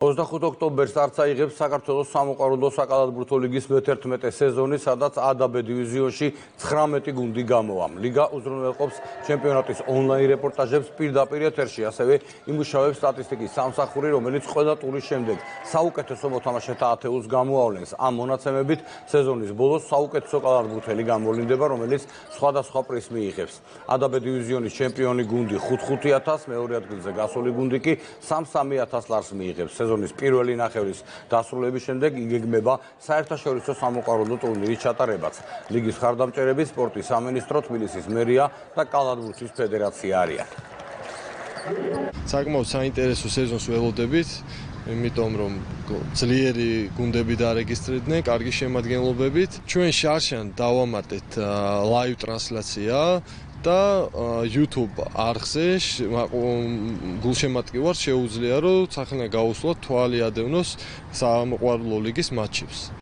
25 ოქტომბერს არც აიღებს საქართველოს სამოყვარულო საკალათბურთო ლიგის მე-11 სეზონი, სადაც A-და B დივიზიონში 19 გუნდი გამოვა. ლიგა უზრუნველყოფს ჩემპიონატის ონლაინ რეპორტაჟებს პირდაპირ ეთერში, ასევე იმუშავებს სტატისტიკის სამსახური, რომელიც ყველა ტურის შემდეგ საუკეთესო მოთამაშეთა ათეულს გამოავლენს. ამ მონაცემებით სეზონის ბოლოს საუკეთესო კალათბურთელი გამოვლინდება, რომელიც სხვადასხვა პრიზს მიიღებს. A-და B დივიზიონის ჩემპიონი გუნდი 5-5,000, მეორე ადგილზე გასული გუნდი კი 3-3,000 ლარს მიიღებს. სეზონის პირველი ნახევრის დასრულების შემდეგ იგეგმება საერთაშორისო სამოყვარულო ტურნირის ჩატარებაც. ლიგის მხარდამჭერები სპორტის სამინისტრო, თბილისის მერია და კალათბურთის ფედერაცია არიან. საკმაოდ საინტერესო სეზონს ველოდებით, იმიტომ რომ ძლიერი გუნდები დარეგისტრირდნენ, კარგი შემადგენლობებით. ჩვენ შარშან დავამატეთ ლაივ ტრანსლაცია და YouTube არხზე გულშემატკივარს შეუძლია, რომ სახელმწიფო გაუსვლათ თვალი ადევნოს სამოყვარულო ლიგის მატჩებს.